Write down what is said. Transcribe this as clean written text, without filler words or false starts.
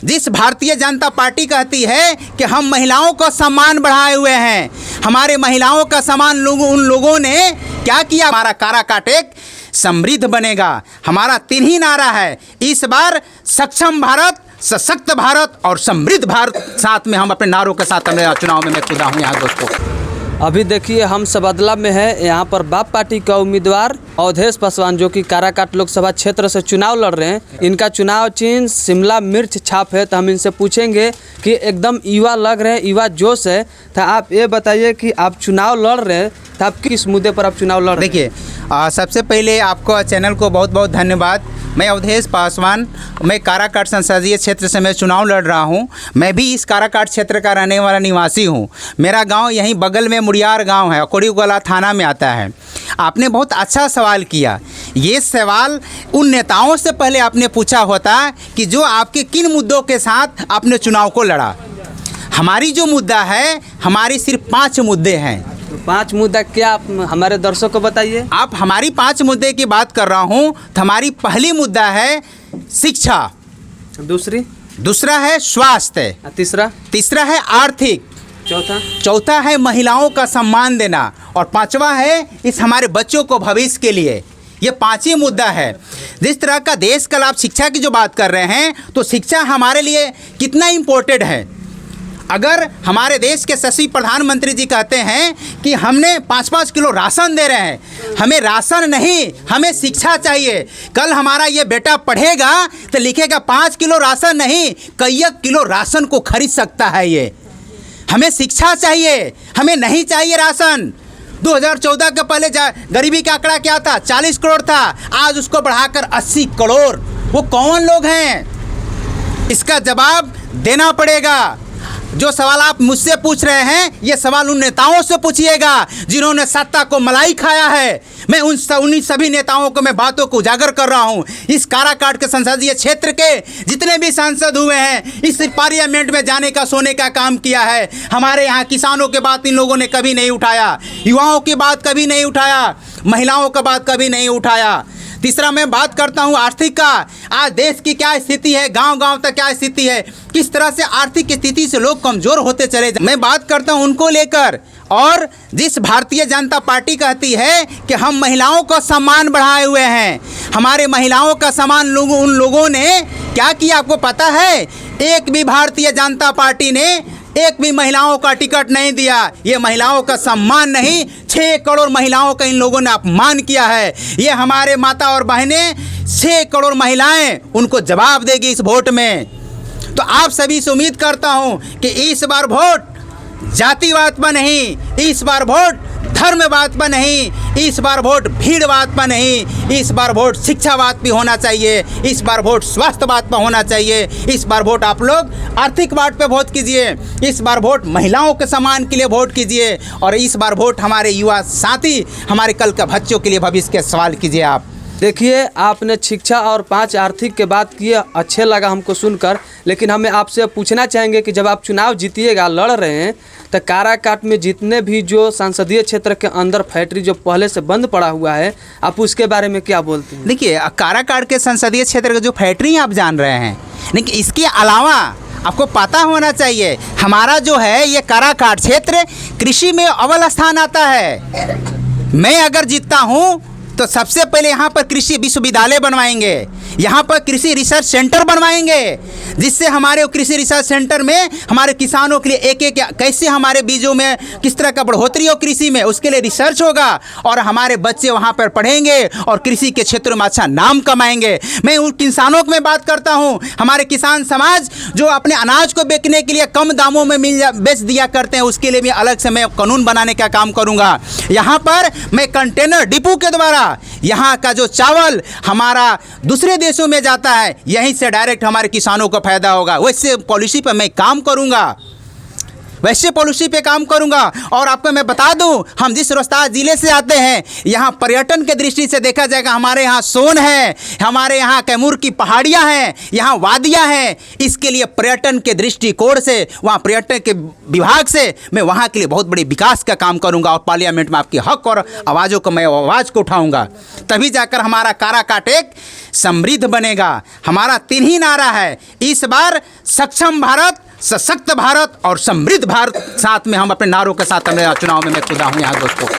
जिस भारतीय जनता पार्टी कहती है कि हम महिलाओं को सम्मान बढ़ाए हुए हैं, हमारे महिलाओं का सम्मान उन लोगों ने क्या किया? हमारा काराकाट एक समृद्ध बनेगा। हमारा 3 ही नारा है इस बार, सक्षम भारत, सशक्त भारत और समृद्ध भारत। साथ में हम अपने नारों के साथ चुनाव में मैं खुदा हूँ यहाँ दोस्तों। अभी देखिए हम सबदला में है, यहाँ पर बाप पार्टी का उम्मीदवार अवधेश पासवान जो कि काराकाट लोकसभा क्षेत्र से चुनाव लड़ रहे हैं। इनका चुनाव चिन्ह शिमला मिर्च छाप है। तो हम इनसे पूछेंगे कि एकदम युवा लग रहे हैं, युवा जोश है। तो आप ये बताइए कि आप चुनाव लड़ रहे हैं तो आप किस मुद्दे पर आप चुनाव लड़ रहे हैं? देखिए सबसे पहले आपको चैनल को बहुत बहुत धन्यवाद। मैं अवधेश पासवान, मैं काराकाट संसदीय क्षेत्र से मैं चुनाव लड़ रहा हूं। मैं भी इस काराकाट क्षेत्र का रहने वाला निवासी हूं। मेरा गांव यहीं बगल में मुड़ियार गांव है, कोड़ीगोला थाना में आता है। आपने बहुत अच्छा सवाल किया। ये सवाल उन नेताओं से पहले आपने पूछा होता कि जो आपके किन मुद्दों के साथ आपने चुनाव को लड़ा। हमारी जो मुद्दा है, हमारी सिर्फ 5 मुद्दे हैं। 5 मुद्दा क्या आप हमारे दर्शकों को बताइए। आप हमारी 5 मुद्दे की बात कर रहा हूँ तो हमारी पहली मुद्दा है शिक्षा, दूसरा है स्वास्थ्य, तीसरा है आर्थिक, चौथा है महिलाओं का सम्मान देना और 5वां है इस हमारे बच्चों को भविष्य के लिए। ये 5 ही मुद्दा है। जिस तरह का देश का लाभ, शिक्षा की जो बात कर रहे हैं, तो शिक्षा हमारे लिए कितना इम्पोर्टेंट है। अगर हमारे देश के यशस्वी प्रधानमंत्री जी कहते हैं कि हमने 5-5 किलो राशन दे रहे हैं, हमें राशन नहीं, हमें शिक्षा चाहिए। कल हमारा ये बेटा पढ़ेगा तो लिखेगा 5 किलो राशन नहीं, कई किलो राशन को खरीद सकता है। ये हमें शिक्षा चाहिए, हमें नहीं चाहिए राशन। 2014 के पहले गरीबी का आंकड़ा क्या था? 40 करोड़ था। आज उसको बढ़ाकर 80 करोड़। वो कौन लोग हैं? इसका जवाब देना पड़ेगा। जो सवाल आप मुझसे पूछ रहे हैं, ये सवाल उन नेताओं से पूछिएगा जिन्होंने सत्ता को मलाई खाया है। मैं उन्हीं सभी नेताओं को मैं बातों को उजागर कर रहा हूँ। इस काराकाट के संसदीय क्षेत्र के जितने भी सांसद हुए हैं, इस पार्लियामेंट में जाने का सोने का काम किया है। हमारे यहाँ किसानों की बात इन लोगों ने कभी नहीं उठाया, युवाओं की बात कभी नहीं उठाया, महिलाओं का बात कभी नहीं उठाया। तीसरा मैं बात करता हूँ आर्थिक का। आज देश की क्या स्थिति है, गांव-गांव तक क्या स्थिति है, किस तरह से आर्थिक स्थिति से लोग कमज़ोर होते चले जाए। मैं बात करता हूँ उनको लेकर। और जिस भारतीय जनता पार्टी कहती है कि हम महिलाओं को सम्मान बढ़ाए हुए हैं, हमारे महिलाओं का सम्मान उन लोगों ने क्या किया आपको पता है? एक भी भारतीय जनता पार्टी ने एक भी महिलाओं का टिकट नहीं दिया। ये महिलाओं का सम्मान नहीं, 6 करोड़ महिलाओं का इन लोगों ने अपमान किया है। ये हमारे माता और बहनें, 6 करोड़ महिलाएं उनको जवाब देगी इस वोट में। तो आप सभी से उम्मीद करता हूं कि इस बार वोट जातिवाद पर नहीं, इस बार वोट धर्मवाद पर नहीं, इस बार वोट भीड़वाद पर नहीं, इस बार वोट शिक्षावाद भी होना चाहिए, इस बार वोट स्वास्थ्यवाद पर होना चाहिए, इस बार वोट आप लोग आर्थिकवाद पे वोट कीजिए, इस बार वोट महिलाओं के सम्मान के लिए वोट कीजिए और इस बार वोट हमारे युवा साथी, हमारे कल के बच्चों के लिए भविष्य के सवाल कीजिए। आप देखिए आपने शिक्षा और 5 आर्थिक के बात किए, अच्छे लगा हमको सुनकर। लेकिन हमें आपसे पूछना चाहेंगे कि जब आप चुनाव जीतिएगा, लड़ रहे हैं, तो काराकाट में जितने भी जो संसदीय क्षेत्र के अंदर फैक्ट्री जो पहले से बंद पड़ा हुआ है, आप उसके बारे में क्या बोलते हैं? देखिए काराकाट के संसदीय क्षेत्र के जो फैक्ट्री आप जान रहे हैं, लेकिन इसके अलावा आपको पता होना चाहिए हमारा जो है ये काराकाट क्षेत्र कृषि में अव्वल स्थान आता है। मैं अगर जीतता हूँ तो सबसे पहले यहाँ पर कृषि विश्वविद्यालय बनवाएंगे, यहाँ पर कृषि रिसर्च सेंटर बनवाएंगे, जिससे हमारे कृषि रिसर्च सेंटर में हमारे किसानों के लिए एक कैसे हमारे बीजों में किस तरह का बढ़ोतरी हो कृषि में, उसके लिए रिसर्च होगा और हमारे बच्चे वहाँ पर पढ़ेंगे और कृषि के क्षेत्र में अच्छा नाम कमाएंगे। मैं उन किसानों की मैं बात करता हूँ, हमारे किसान समाज जो अपने अनाज को बेचने के लिए कम दामों में बेच दिया करते हैं, उसके लिए भी अलग से मैं कानून बनाने का काम करूँगा। यहाँ पर मैं कंटेनर डिपो के द्वारा यहाँ का जो चावल हमारा दूसरे देशों में जाता है, यहीं से डायरेक्ट हमारे किसानों को फायदा होगा, वैसे पॉलिसी पर मैं काम करूँगा। वैसे पॉलिसी पे काम करूंगा। और आपको मैं बता दूं, हम जिस रोहतास जिले से आते हैं, यहाँ पर्यटन के दृष्टि से देखा जाएगा, हमारे यहाँ सोन है, हमारे यहाँ कैमूर की पहाड़ियाँ हैं, यहाँ वादियाँ हैं। इसके लिए पर्यटन के दृष्टिकोण से, वहाँ पर्यटन के विभाग से मैं वहाँ के लिए बहुत बड़ी विकास का काम करूँगा और पार्लियामेंट में आपकी हक और आवाज़ों को मैं आवाज़ को उठाऊँगा। तभी जाकर हमारा काराकाट एक समृद्ध बनेगा। हमारा 3 ही नारा है इस बार, सक्षम भारत, सशक्त भारत और समृद्ध भारत। साथ में हम अपने नारों के साथ चुनाव में मैं खुदा हूँ यहाँ दोस्तों।